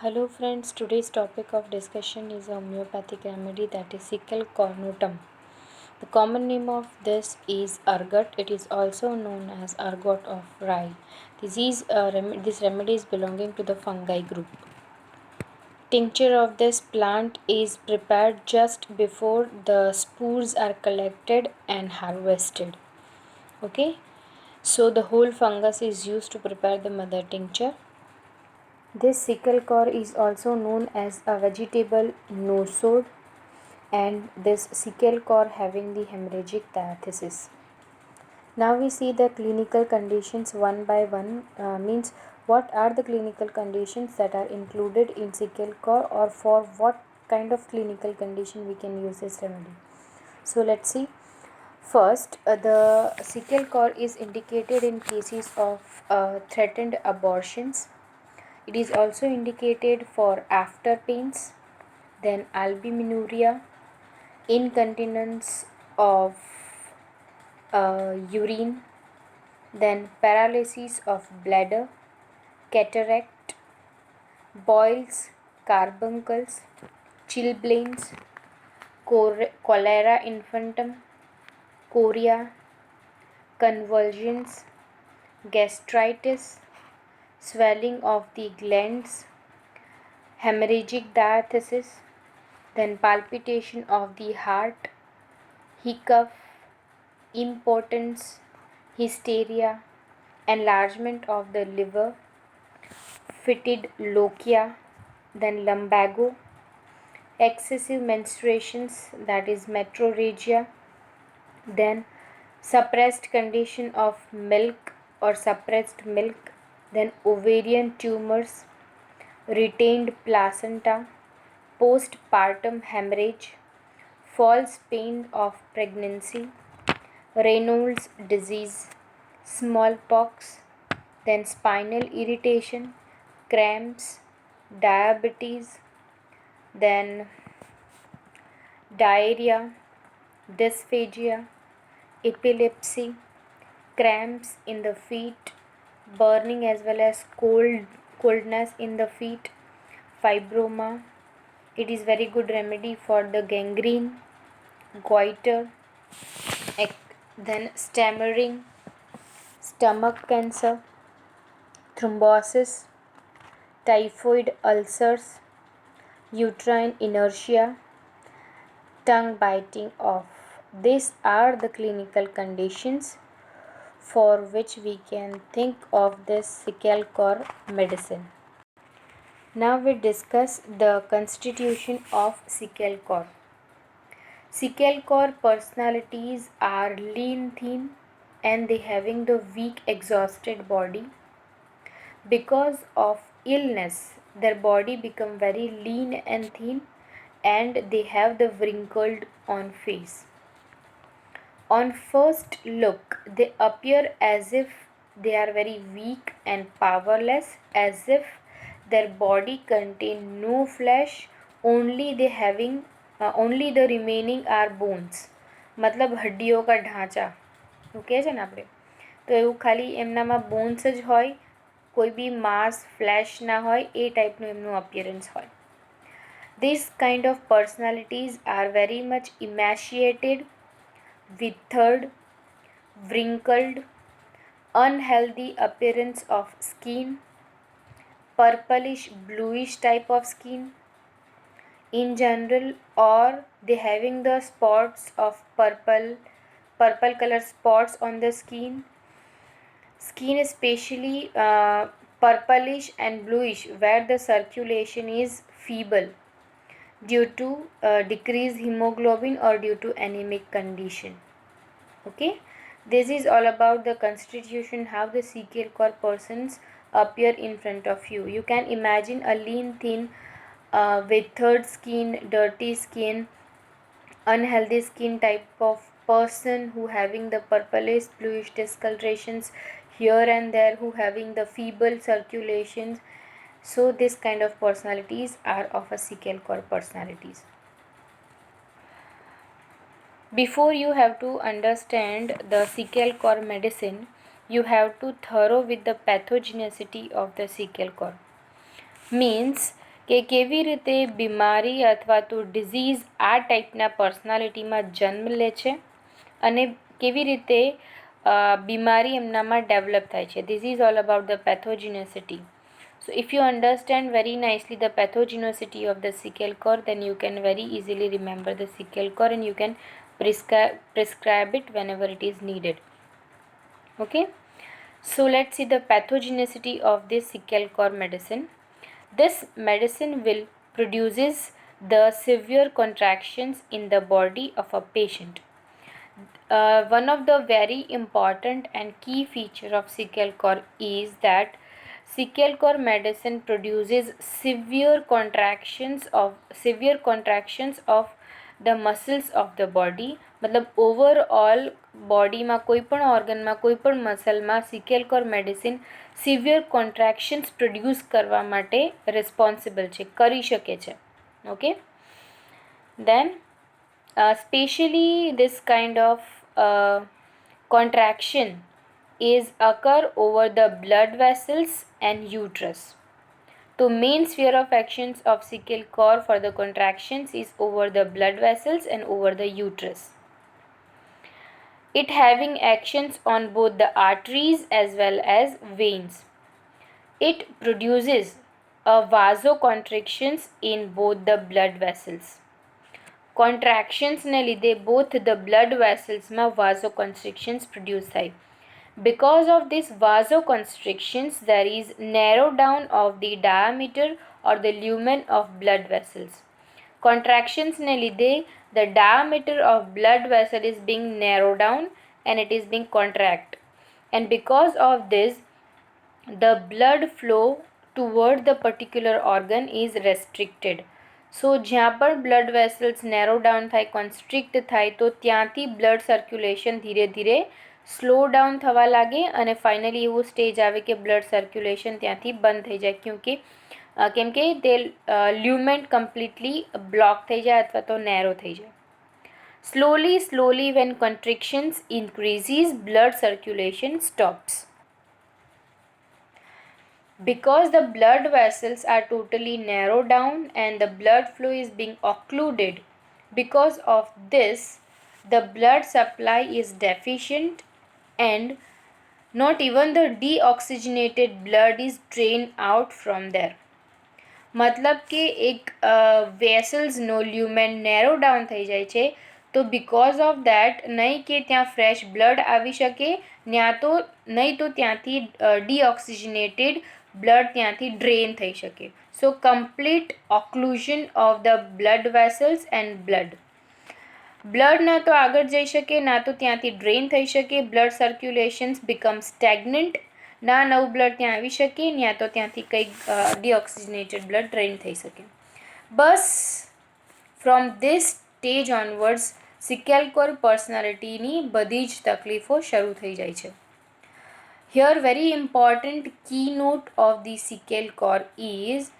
Hello friends, today's topic of discussion is a homeopathic remedy, that is sickle cornutum. The common name of this is ergot. It is also known as ergot of rye. This remedy is belonging to the fungi group. Tincture of this plant is prepared just before the spores are collected and harvested. Okay, so the whole fungus is used to prepare the mother tincture. This sickle core is also known as a vegetable nosode, and this sickle core having the hemorrhagic diathesis. Now we see the clinical conditions one by one, means what are the clinical conditions that are included in sickle core, or for what kind of clinical condition we can use this remedy. So let's see. First, the sickle core is indicated in cases of threatened abortions. It is also indicated for after pains, then albuminuria, incontinence of urine, then paralysis of bladder, cataract, boils, carbuncles, chilblains, cholera infantum, chorea, convulsions, gastritis, swelling of the glands, hemorrhagic diathesis, then palpitation of the heart, hiccup, impotence, hysteria, enlargement of the liver, fetid lochia, then lumbago, excessive menstruations, that is metrorrhagia, then suppressed condition of milk or suppressed milk, then ovarian tumors, retained placenta, postpartum hemorrhage, false pain of pregnancy, Raynaud's disease, smallpox, then spinal irritation, cramps, diabetes, then diarrhea, dysphagia, epilepsy, cramps in the feet, burning as well as coldness in the feet, fibroma. It is very good remedy for the gangrene, goiter, then stammering, stomach cancer, thrombosis, typhoid ulcers, uterine inertia, tongue biting off. These are the clinical conditions for which we can think of this sickle core medicine. Now we discuss the constitution of sickle core. Sickle core personalities are lean, thin, and they having the weak, exhausted body. Because of illness, their body become very lean and thin, and they have the wrinkled on face. On first look, they appear as if they are very weak and powerless, as if their body contain no flesh, only the remaining are bones. मतलब हड्डियों का ढांचा એવું કહે છે ને આપણે, તો એવું ખાલી એમનામાં બોન્સ જ હોય, કોઈ બી માસ ફ્લેશ ના હોય, એ ટાઈપનું એમનું અપિયરન્સ હોય. These kind of personalities are very much emaciated, withered, wrinkled, unhealthy appearance of skin, purplish bluish type of skin in general, or they having the spots of purple color spots on the skin especially purplish and bluish, where the circulation is feeble due to decreased hemoglobin or due to anemic condition. Okay, this is all about the constitution, how the sickle core persons appear in front of you. You can imagine a lean, thin, withered skin, dirty skin, unhealthy skin type of person who having the purplish bluish discolorations here and there, who having the feeble circulations. So this kind of personalities are of a sickle core personalities. Before you have to understand the sickle core medicine, you have to thorough with the pathogenicity of the sickle core. Means કે કેવી રીતે બીમારી અથવા તો disease આ ટાઈપના પર્સનાલિટીમાં જન્મ લે છે અને કેવી રીતે બીમારી એમનામાં ડેવલપ થાય છે. This is all about the pathogenicity. So if you understand very nicely the pathogenicity of the sickle cell, then you can very easily remember the sickle cell and you can prescribe it whenever it is needed. Okay, so let's see the pathogenicity of this sickle cell medicine. This medicine will produces the severe contractions in the body of a patient. One of the very important and key feature of sickle cell is that sickle cell medicine produces severe contractions of the muscles of the body. मतलब overall બોડીમાં કોઈ પણ ઓર્ગનમાં કોઈ પણ મસલમાં સિકેલ કોર મેડિસિન સિવિયર કોન્ટ્રાક્શન્સ પ્રોડ્યુસ કરવા માટે રિસ્પોન્સિબલ છે, કરી શકે છે. Okay, then specially this kind of contraction is occur over the blood vessels and uterus. The main sphere of actions of sickle cell for the contractions is over the blood vessels and over the uterus. It having actions on both the arteries as well as veins. It produces a vasoconstrictions in both the blood vessels. Contractions ને લીધે both the blood vessels માં vasoconstrictions produce થાય. Because of this vasoconstrictions, there is narrow down of the diameter or the lumen of blood vessels. Contractions ne lidhe the diameter of blood vessel is being narrowed down and it is being contract, and because of this the blood flow toward the particular organ is restricted. So જ્યાં પણ blood vessels narrow down થાય, constrict થાય, તો ત્યાંથી blood circulation ધીરે ધીરે slow down થવા લાગે અને ફાઇનલી એવું સ્ટેજ આવે કે બ્લડ સર્ક્યુલેશન ત્યાંથી બંધ થઈ જાય, કેમ કે તે લ્યુમેન્ટ કમ્પ્લીટલી બ્લોક થઈ જાય અથવા તો નેરો થઈ જાય. Slowly when contractions increases, blood circulation stops. Because the blood vessels are totally narrowed down and the blood flow is being occluded, because of this the blood supply is deficient and not even the deoxygenated blood is drained out from there. मतलब કે એક વેસલ્સનો લ્યુમેન narrow down થઈ જાય છે, તો because of that નહીં કે ત્યાં ફ્રેશ બ્લડ આવી શકે, નહીં તો ત્યાંથી ડીઓક્સિજનેટેડ બ્લડ ત્યાંથી ડ્રેન થઈ શકે. So complete occlusion of the blood vessels and blood ના તો આગળ જઈ શકે, ના તો ત્યાંથી ડ્રેન થઈ શકે. બ્લડ સર્ક્યુલેશન્સ બીકમ સ્ટેગ્નન્ટ, ના નવું બ્લડ ત્યાં આવી શકે, યા તો ત્યાંથી કંઈક ડીઓક્સિજનેટેડ બ્લડ ડ્રેન થઈ શકે. બસ from this stage onwards sickle core પર્સનાલિટીની બધી જ તકલીફો શરૂ થઈ જાય છે. Here very important keynote of the sickle cell is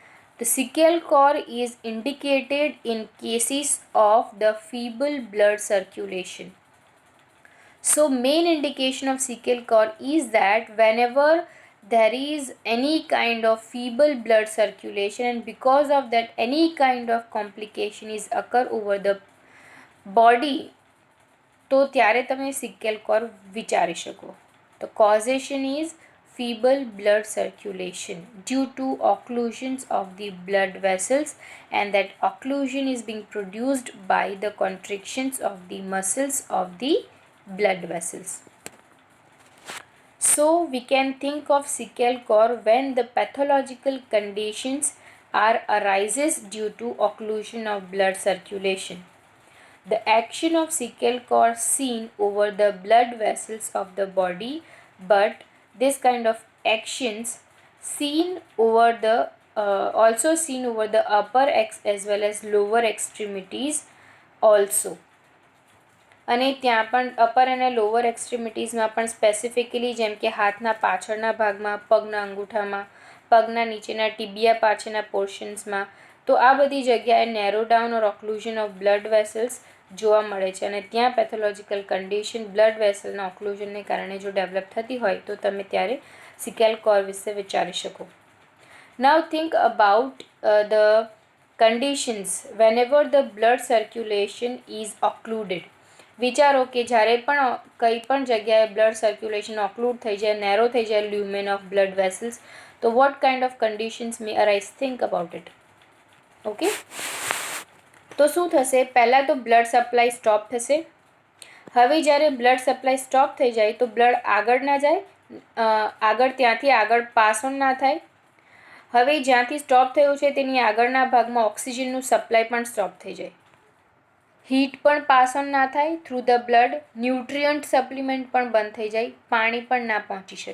the sickle cell is indicated in cases of the feeble blood circulation. So main indication of sickle cell is that whenever there is any kind of feeble blood circulation and because of that any kind of complication is occur over the body, તો ત્યારે તમે સિકેલ core વિચારી શકો. The causation is feeble blood circulation due to occlusions of the blood vessels, and that occlusion is being produced by the contractions of the muscles of the blood vessels. So we can think of sickle cell when the pathological conditions arises due to occlusion of blood circulation. The action of sickle cell seen over the blood vessels of the body, but this kind of actions seen over the also seen over the upper as well as lower extremities also. અને ત્યાં પણ upper અને lower એક્સ્ટ્રીમિટીઝમાં પણ specifically જેમ કે હાથના પાછળના ભાગમાં, પગના અંગૂઠામાં, પગના નીચેના ટીબિયા પાછળના પોર્શન્સમાં, તો આ બધી જગ્યાએ narrow down or occlusion of blood vessels જોવા મળે છે. અને ત્યાં પેથોલોજીકલ કન્ડિશન બ્લડ વેસલના ઓક્લુઝનને કારણે જો ડેવલપ થતી હોય તો તમે ત્યારે સિકેલ કોર વિશે વિચારી શકો. Now think about the conditions whenever the blood circulation is occluded. વિચારો કે જ્યારે પણ કંઈ પણ જગ્યાએ બ્લડ સર્ક્યુલેશન ઓક્લુડ થઈ જાય, નેરો થઈ જાય લ્યુમેન ઓફ બ્લડ વેસલ્સ, તો what kind of conditions May arise? Think about it. Okay, તો શું થશે? પહેલાં તો બ્લડ સપ્લાય સ્ટોપ થશે. હવે જ્યારે બ્લડ સપ્લાય સ્ટોપ થઈ જાય તો બ્લડ આગળ ના જાય, ત્યાંથી આગળ પાસ ઓન ના થાય. હવે જ્યાંથી સ્ટોપ થયું છે તેની આગળના ભાગમાં ઓક્સિજનનું સપ્લાય પણ સ્ટોપ થઈ જાય. હીટ પણ પાસ ઓન ના થાય through the blood. Nutrient supplement પણ બંધ થઈ જાય, પાણી પણ ના પહોંચી શકે.